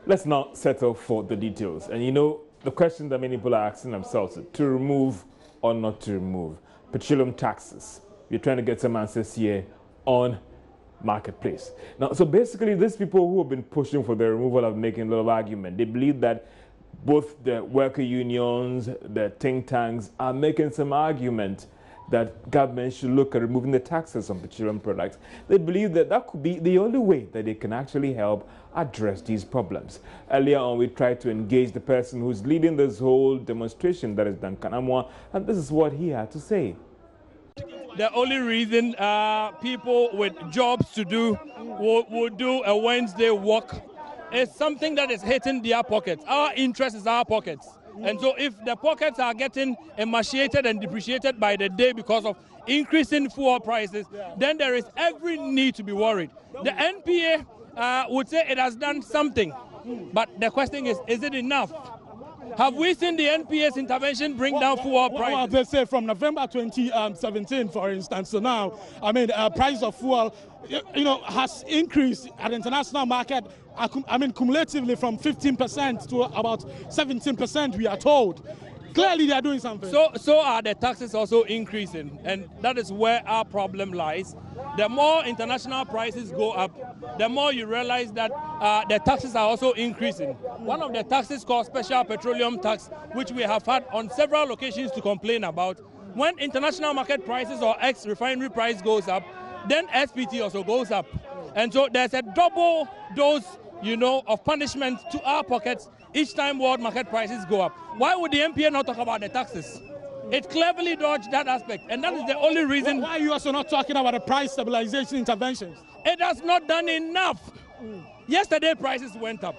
let's now settle for the details. And you know, the question that many people are asking themselves is to remove or not to remove petroleum taxes. We're trying to get some answers here on Marketplace. Now, so basically, these people who have been pushing for the removal are making a lot of argument. They believe that both the worker unions, the think tanks are making some argument that government should look at removing the taxes on petroleum products. They believe that that could be the only way that they can actually help address these problems. Earlier on, we tried to engage the person who's leading this whole demonstration, that is Duncan Amoah, and this is what he had to say. The only reason people with jobs to do will do a Wednesday walk is something that is hitting their pockets. Our interest is our pockets. And so if the pockets are getting emaciated and depreciated by the day because of increasing fuel prices, then there is every need to be worried. The NPA would say it has done something, but the question is it enough? Have we seen the NPA's intervention bring down fuel prices? Well, they say from November 2017, for instance, to now, I mean, price of fuel, has increased at the international market, cumulatively from 15% to about 17%, we are told. Clearly, they are doing something. So are the taxes also increasing, and that is where our problem lies. The more international prices go up, the more you realize that the taxes are also increasing. One of the taxes called special petroleum tax, which we have had on several occasions to complain about. When international market prices or ex-refinery price goes up, then SPT also goes up. And so there's a double dose, of punishment to our pockets each time world market prices go up. Why would the NPA not talk about the taxes? It cleverly dodged that aspect, and that is the only reason. Why are you also not talking about the price stabilization interventions? It has not done enough. Yesterday, prices went up.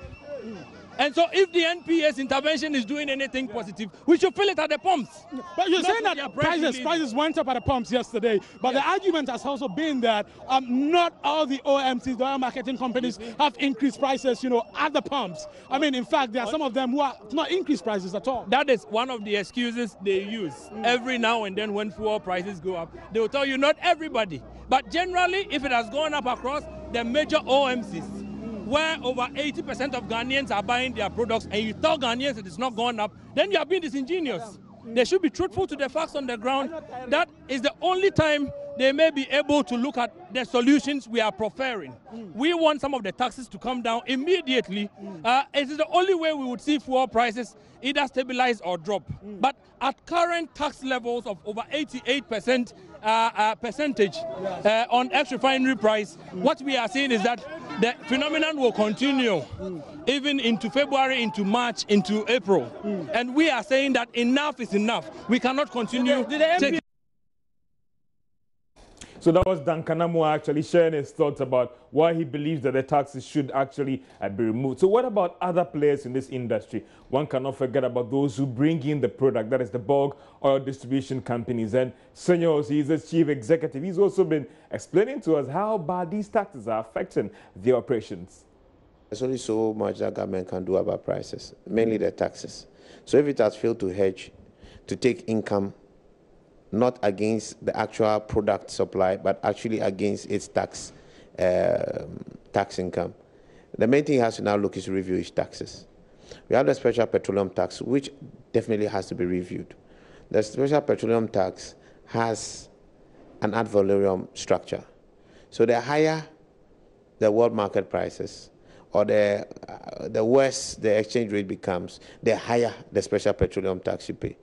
And so if the NPA's intervention is doing anything positive, we should feel it at the pumps. But you're saying that prices went up at the pumps yesterday, but the argument has also been that not all the OMCs, the oil marketing companies, have increased prices, at the pumps. I mean, in fact, there are some of them who have not increased prices at all. That is one of the excuses they use. Every now and then when fuel prices go up, they will tell you not everybody, but generally, if it has gone up across the major OMCs, where over 80% of Ghanaians are buying their products, and you tell Ghanaians it is not gone up, then you are being disingenuous. They should be truthful to the facts on the ground. That is the only time they may be able to look at the solutions we are proffering. We want some of the taxes to come down immediately. It is the only way we would see fuel prices either stabilize or drop. But at current tax levels of over 88% percentage on ex-refinery price, what we are seeing is that the phenomenon will continue even into February, into March, into April. And we are saying that enough is enough. We cannot continue. So that was Duncan Amoah actually sharing his thoughts about why he believes that the taxes should actually be removed. So what about other players in this industry? One cannot forget about those who bring in the product, that is the bulk oil distribution companies. And Senor, he's the chief executive. He's also been explaining to us how bad these taxes are affecting the operations. There's only so much that government can do about prices, mainly the taxes. So if it has failed to hedge, to take income not against the actual product supply, but actually against its tax income, the main thing it has to now look is to review its taxes. We have the special petroleum tax, which definitely has to be reviewed. The special petroleum tax has an ad valorem structure. So the higher the world market prices, or the worse the exchange rate becomes, the higher the special petroleum tax you pay.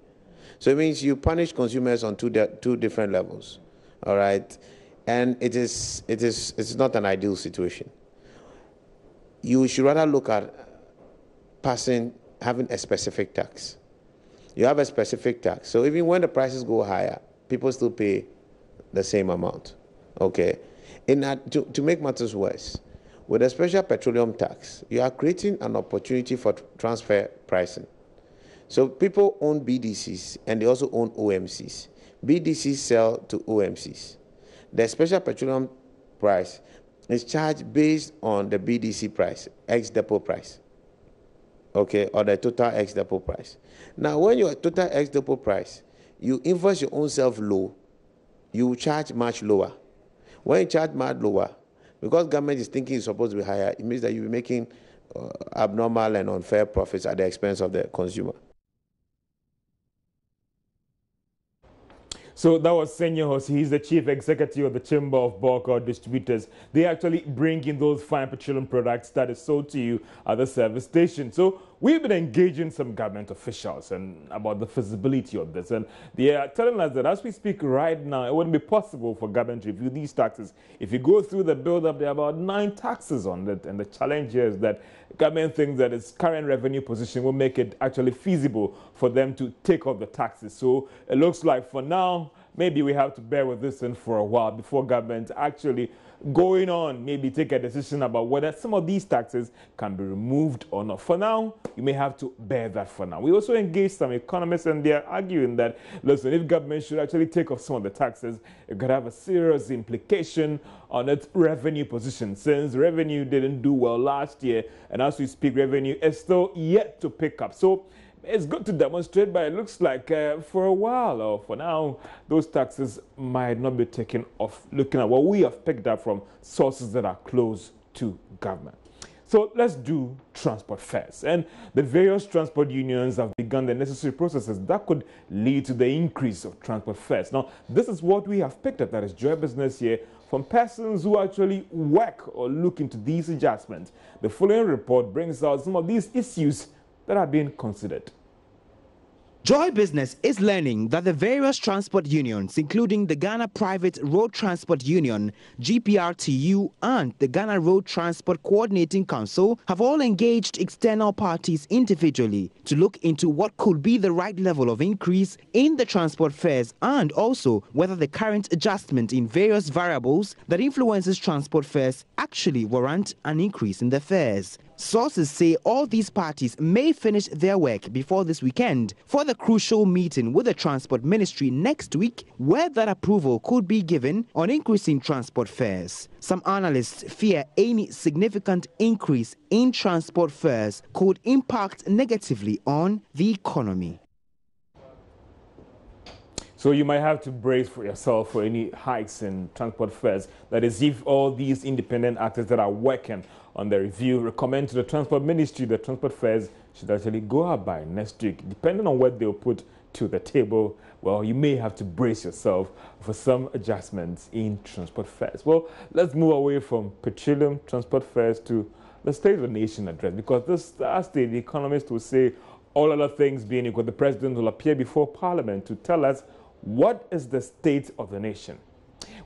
So it means you punish consumers on two different levels, all right? And it's not an ideal situation. You should rather look at having a specific tax. You have a specific tax. So even when the prices go higher, people still pay the same amount, okay? To make matters worse, with a special petroleum tax, you are creating an opportunity for transfer pricing. So people own BDCs and they also own OMCs. BDCs sell to OMCs. The special petroleum price is charged based on the BDC price, ex-depot price, okay, or the total ex-depot price. Now, when your total ex-depot price, you invoice your own self low, you charge much lower. When you charge much lower, because government is thinking it's supposed to be higher, it means that you'll be making abnormal and unfair profits at the expense of the consumer. So that was Senye Hosi. He's the chief executive of the Chamber of Bulk Distributors. They actually bring in those fine petroleum products that is sold to you at the service station. So we've been engaging some government officials and about the feasibility of this. And they are telling us that as we speak right now, it wouldn't be possible for government to review these taxes. If you go through the build-up, there are about 9 taxes on it. And the challenge here is that government thinks that its current revenue position will make it actually feasible for them to take off the taxes. So it looks like for now, maybe we have to bear with this one for a while before government actually going on, maybe take a decision about whether some of these taxes can be removed or not. For now, you may have to bear that for now. We also engaged some economists and they're arguing that, listen, if government should actually take off some of the taxes, it could have a serious implication on its revenue position, since revenue didn't do well last year, and as we speak, revenue is still yet to pick up. So it's good to demonstrate, but it looks like for a while or for now, those taxes might not be taken off, looking at what we have picked up from sources that are close to government. So let's do transport fares. And the various transport unions have begun the necessary processes that could lead to the increase of transport fares. Now, this is what we have picked up, that is Joy Business here, from persons who actually work or look into these adjustments. The following report brings out some of these issues that are being considered. Joy Business is learning that the various transport unions, including the Ghana Private Road Transport Union, GPRTU, and the Ghana Road Transport Coordinating Council, have all engaged external parties individually to look into what could be the right level of increase in the transport fares, and also whether the current adjustment in various variables that influences transport fares actually warrant an increase in the fares. Sources say all these parties may finish their work before this weekend for the crucial meeting with the Transport Ministry next week, where that approval could be given on increasing transport fares. Some analysts fear any significant increase in transport fares could impact negatively on the economy. So you might have to brace for yourself for any hikes in transport fares. That is, if all these independent actors that are working on the review recommend to the Transport Ministry that transport fares should actually go up by next week, depending on what they'll put to the table, well, you may have to brace yourself for some adjustments in transport fares. Well, let's move away from petroleum transport fares to the State of the Nation address, because this Thursday, the economist will say, all other things being equal, the president will appear before Parliament to tell us what is the state of the nation.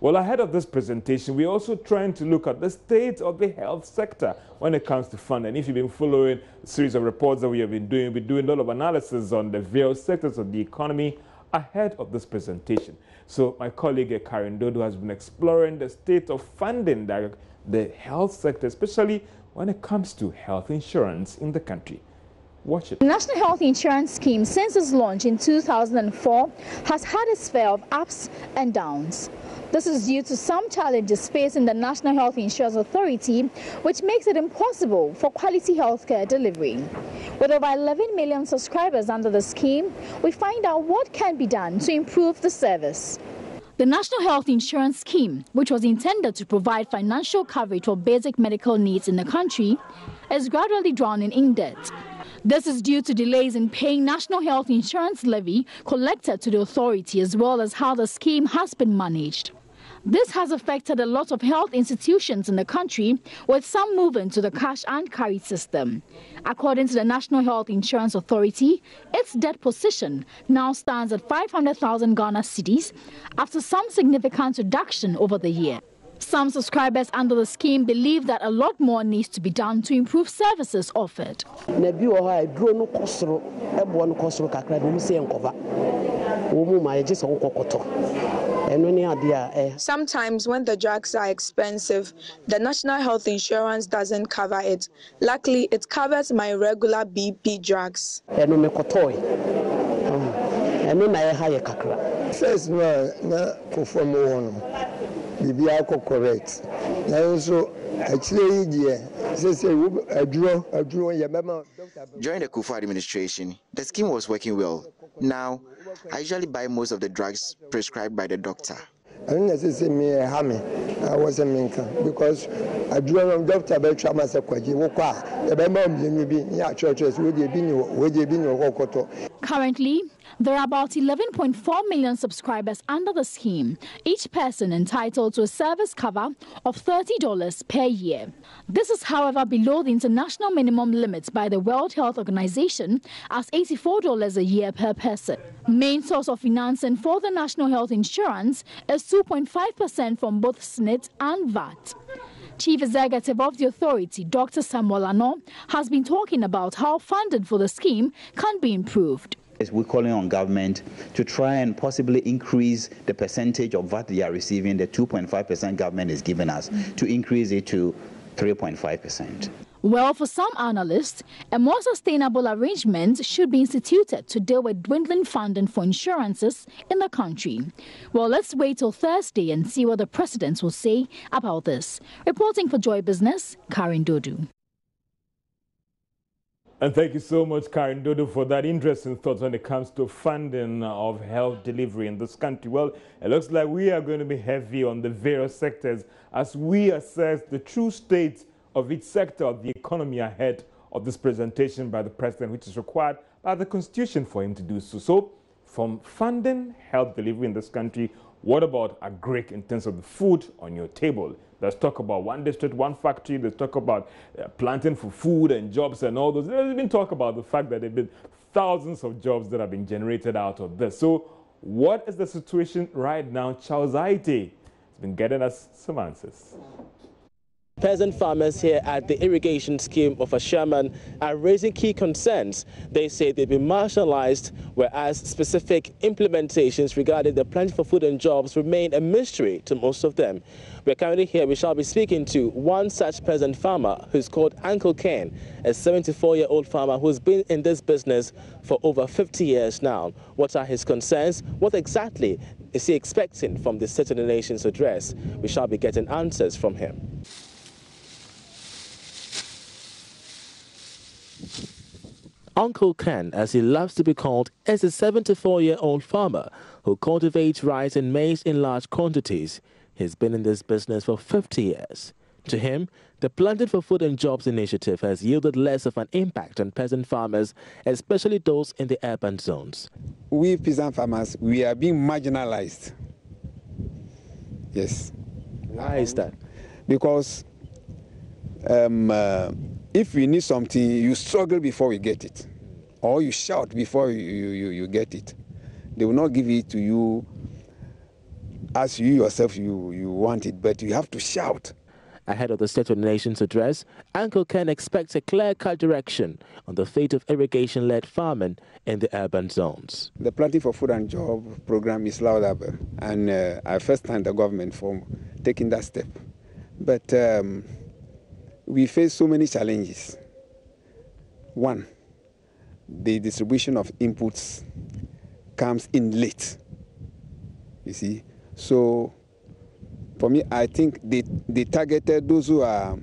Well, ahead of this presentation, we're also trying to look at the state of the health sector when it comes to funding. If you've been following a series of reports that we have been doing, we're doing a lot of analysis on the various sectors of the economy ahead of this presentation. So my colleague Karen Dodo has been exploring the state of funding the health sector, especially when it comes to health insurance in the country. Watch it. The National Health Insurance Scheme, since its launch in 2004, has had its share of ups and downs. This is due to some challenges facing the National Health Insurance Authority, which makes it impossible for quality healthcare delivery. With over 11 million subscribers under the scheme, we find out what can be done to improve the service. The National Health Insurance Scheme, which was intended to provide financial coverage for basic medical needs in the country, is gradually drowning in debt. This is due to delays in paying National Health Insurance levy collected to the authority, as well as how the scheme has been managed. This has affected a lot of health institutions in the country, with some moving to the cash and carry system. According to the National Health Insurance Authority, its debt position now stands at 500,000 Ghana cedis after some significant reduction over the year. Some subscribers under the scheme believe that a lot more needs to be done to improve services offered. Sometimes when the drugs are expensive, the National Health Insurance doesn't cover it. Luckily, it covers my regular BP drugs. Correct. During the Kufuor administration, the scheme was working well. Now, I usually buy most of the drugs prescribed by the doctor. I don't necessarily me hammy. I was a minka because I drew on Dr. Beltram as a quaji. The Bemom, you be near churches, would you be your koto? Currently, there are about 11.4 million subscribers under the scheme, each person entitled to a service cover of $30 per year. This is, however, below the international minimum limit by the World Health Organization as $84 a year per person. Main source of financing for the National Health Insurance is 2.5% from both SSNIT and VAT. Chief Executive of the authority, Dr. Samuel Ano, has been talking about how funding for the scheme can be improved. We're calling on government to try and possibly increase the percentage of VAT they are receiving, the 2.5% government is giving us, to increase it to 3.5%. Well, for some analysts, a more sustainable arrangement should be instituted to deal with dwindling funding for insurances in the country. Well, let's wait till Thursday and see what the president will say about this. Reporting for Joy Business, Karen Dodu. And thank you so much, Karen Dodo, for that interesting thoughts when it comes to funding of health delivery in this country. Well, it looks like we are going to be heavy on the various sectors as we assess the true state of each sector of the economy ahead of this presentation by the president, which is required by the Constitution for him to do so. So, from funding health delivery in this country, what about agric in terms of the food on your table? Let's talk about one district, one factory. Let's talk about planting for food and jobs and all those. Let's even talk about the fact that there have been thousands of jobs that have been generated out of this. So what is the situation right now? Charles Aite has been getting us some answers. Peasant farmers here at the irrigation scheme of Ashaiman are raising key concerns. They say they've been marginalized, whereas specific implementations regarding the Planting for Food and Jobs remain a mystery to most of them. We're currently here. We shall be speaking to one such peasant farmer who's called Uncle Ken, a 74-year-old farmer who's been in this business for over 50 years now. What are his concerns? What exactly is he expecting from the State of the Nation's address? We shall be getting answers from him. Uncle Ken, as he loves to be called, is a 74-year-old farmer who cultivates rice and maize in large quantities. He's been in this business for 50 years. To him, the Planting for Food and Jobs initiative has yielded less of an impact on peasant farmers, especially those in the urban zones. We peasant farmers, we are being marginalized. Yes. Why is that? Because if we need something, you struggle before we get it, or you shout before you get it. They will not give it to you as you yourself you want it, but you have to shout. Ahead of the State of the Nation's address, Uncle Ken expects a clear-cut direction on the fate of irrigation-led farming in the urban zones. The Planting for Food and Job program is laudable, and I first thank the government for taking that step. But we face so many challenges. One, the distribution of inputs comes in late, you see. So for me, I think they targeted those who are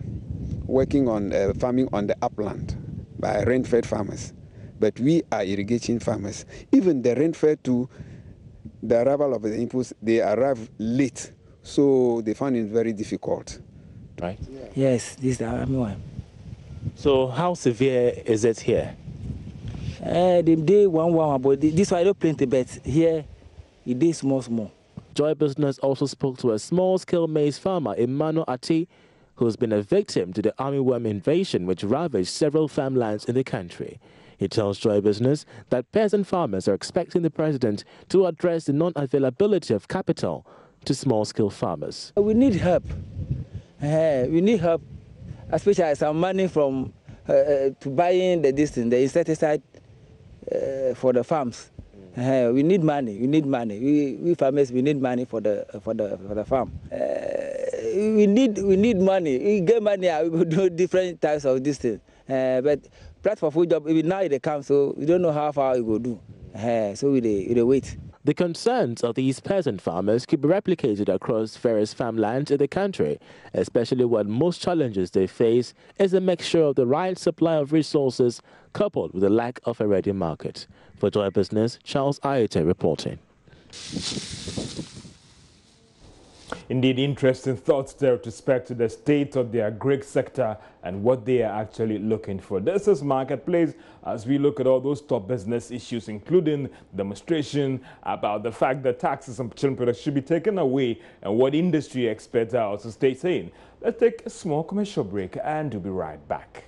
working on farming on the upland by rain-fed farmers. But we are irrigation farmers. Even the rain-fed to the arrival of the inputs, they arrive late. So they find it very difficult. Right? Yes, this is the army one. So how severe is it here? The day one, but this one I don't plenty, but here it is small. Joy Business also spoke to a small-scale maize farmer, Emmanuel Ati, who's been a victim to the armyworm invasion which ravaged several farmlands in the country. He tells Joy Business that peasant farmers are expecting the president to address the non-availability of capital to small-scale farmers. We need help. We need help, especially some money from to buying the insecticide for the farms. We need money. We farmers, we need money for the farm. We need money. We get money, we will do different types of this thing. But Planting for Food Job, now it comes, so we don't know how far we will do. So we wait. The concerns of these peasant farmers could be replicated across various farmlands in the country, especially when most challenges they face is a mixture of the right supply of resources coupled with the lack of a ready market. For Joy Business, Charles Aite reporting. Indeed, interesting thoughts there with respect to the state of the agri sector and what they are actually looking for. This is Marketplace as we look at all those top business issues, including demonstration about the fact that taxes on petroleum products should be taken away and what industry experts are also saying. Let's take a small commercial break and we'll be right back.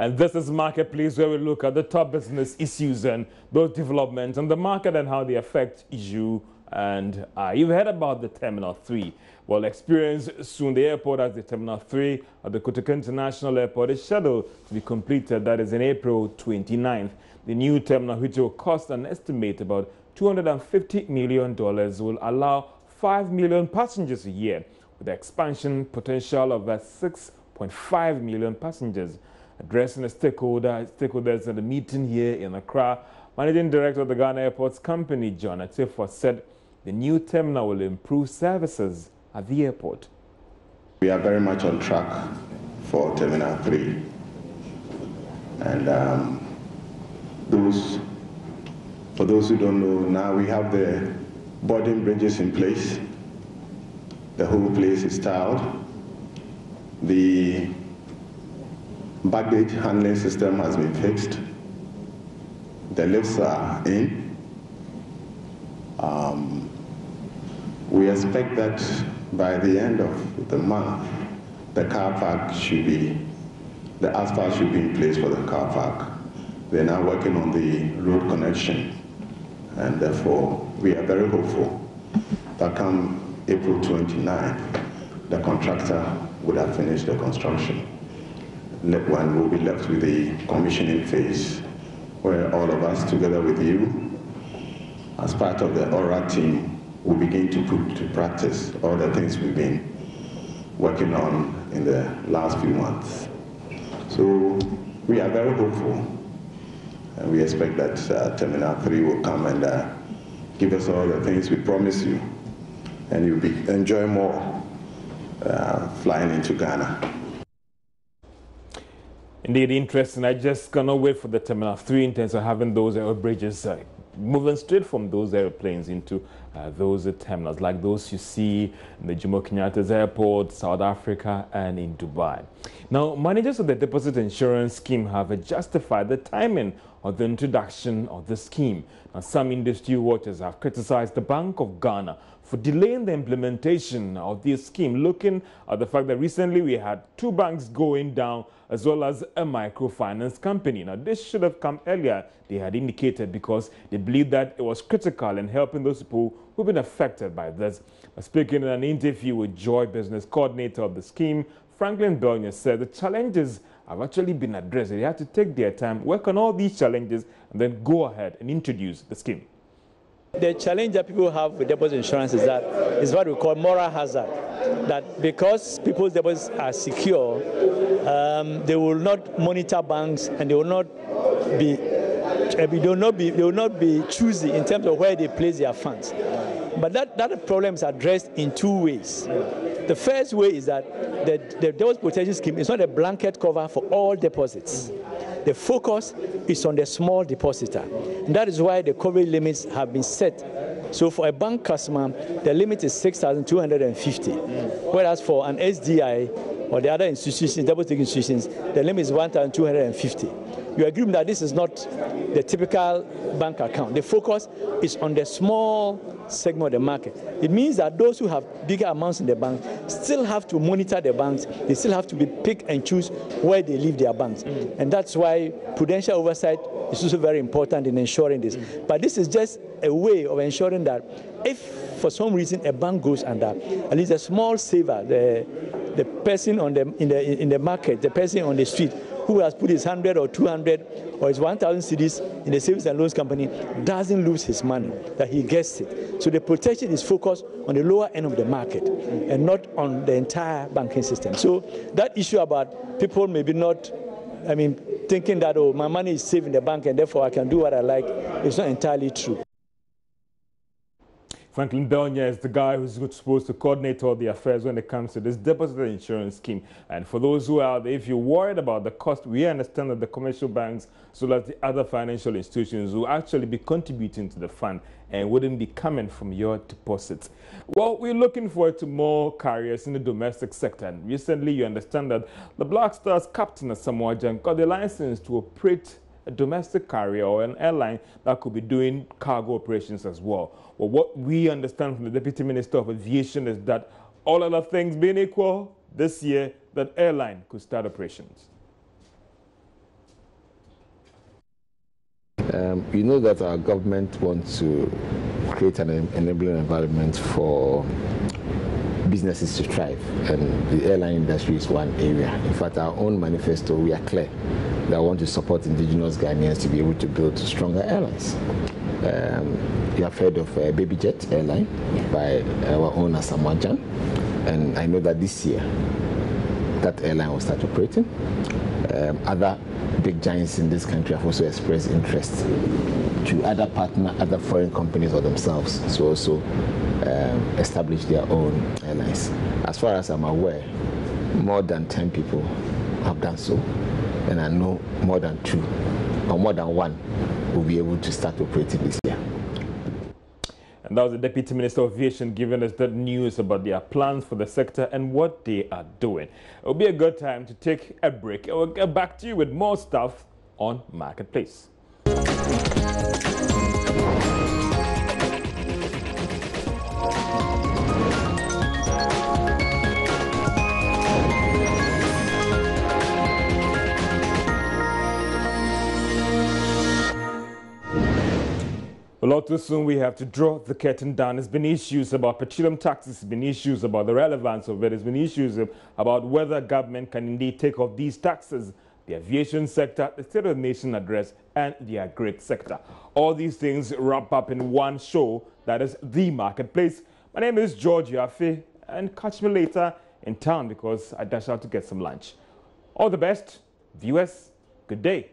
And this is Marketplace, where we look at the top business issues and those developments on the market and how they affect you and I. You've heard about the Terminal 3. Well, experience soon the airport as the Terminal 3 at the Kotoka International Airport is scheduled to be completed. That is in April 29th. The new terminal, which will cost an estimate about $250 million, will allow 5 million passengers a year, with the expansion potential of 6.5 million passengers. Addressing the stakeholders at the meeting here in Accra, Managing Director of the Ghana Airports Company, John Atifo, said the new terminal will improve services at the airport. We are very much on track for Terminal 3. And for those who don't know, now we have the boarding bridges in place. The whole place is tiled. The baggage handling system has been fixed. The lifts are in. We expect that by the end of the month, the car park should be, the asphalt should be in place for the car park. They're now working on the road connection, and therefore we are very hopeful that come April 29th, the contractor would have finished the construction. One will be left with the commissioning phase, where all of us, together with you, as part of the ORA team, will begin to put to practice all the things we've been working on in the last few months. So we are very hopeful, and we expect that Terminal 3 will come and give us all the things we promise you, and you'll enjoy more flying into Ghana. Indeed, interesting. I just cannot wait for the Terminal 3 in terms of having those bridges moving straight from those airplanes into those terminals, like those you see in the Jomo Kenyatta's Airport, South Africa, and in Dubai. Now, managers of the Deposit Insurance Scheme have justified the timing of the introduction of the scheme. Now, some industry watchers have criticized the Bank of Ghana for delaying the implementation of this scheme, looking at the fact that recently we had 2 banks going down as well as a microfinance company. Now, this should have come earlier, they had indicated, because they believe that it was critical in helping those people who've been affected by this. Speaking in an interview with Joy Business, coordinator of the scheme, Franklin Belnier, said the challenges have actually been addressed. They had to take their time, work on all these challenges, and then go ahead and introduce the scheme. The challenge that people have with deposit insurance is what we call moral hazard. That because people's deposits are secure, they will not monitor banks, and they will not be choosy in terms of where they place their funds. But that problem is addressed in 2 ways. The first way is that the deposit protection scheme is not a blanket cover for all deposits. The focus is on the small depositor. And that is why the coverage limits have been set. So for a bank customer, the limit is 6,250. Whereas for an SDI or the other institutions, deposit institutions, the limit is 1,250. You agree that this is not the typical bank account. The focus is on the small segment of the market. It means that those who have bigger amounts in the bank still have to monitor the banks. They still have to pick and choose where they leave their banks. And that's why prudential oversight is also very important in ensuring this. But this is just a way of ensuring that if for some reason a bank goes under, at least a small saver, the person in the market, the person on the street who has put his 100 or 200 or it's 1,000 cedis in the savings and loans company doesn't lose his money, that he gets it. So the protection is focused on the lower end of the market and not on the entire banking system. So that issue about people maybe not, thinking that, oh, my money is safe in the bank and therefore I can do what I like, is not entirely true. Franklin Belnya is the guy who's supposed to coordinate all the affairs when it comes to this deposit insurance scheme. And for those who are there, if you're worried about the cost, we understand that the commercial banks, so that the other financial institutions will actually be contributing to the fund and wouldn't be coming from your deposits. Well, we're looking forward to more carriers in the domestic sector. And recently, you understand that the Black Stars captain Asamoah Gyan got the license to operate a domestic carrier or an airline that could be doing cargo operations as well. Well, what we understand from the Deputy Minister of Aviation is that all other things being equal, this year that airline could start operations. You know that our government wants to create an enabling environment for businesses to thrive, and the airline industry is one area. In fact, our own manifesto, we are clear that I want to support indigenous Ghanaians to be able to build stronger airlines. You have heard of BabyJet airline by our own Asamoah Gyan, and I know that this year that airline will start operating. Other big giants in this country have also expressed interest to either partner other foreign companies or themselves to also establish their own airlines. As far as I'm aware, more than 10 people have done so, and I know more than 2 or more than 1 will be able to start operating this year. And that was the Deputy Minister of Aviation giving us that news about their plans for the sector and what they are doing. It will be a good time to take a break. I will get back to you with more stuff on Marketplace. Well, all too soon we have to draw the curtain down. There's been issues about petroleum taxes, there's been issues about the relevance of it, there's been issues about whether government can indeed take off these taxes, the aviation sector, the State of the Nation address, and the agri sector. All these things wrap up in one show, that is The Marketplace. My name is George Yafe, and catch me later in town because I dash out to get some lunch. All the best, viewers. Good day.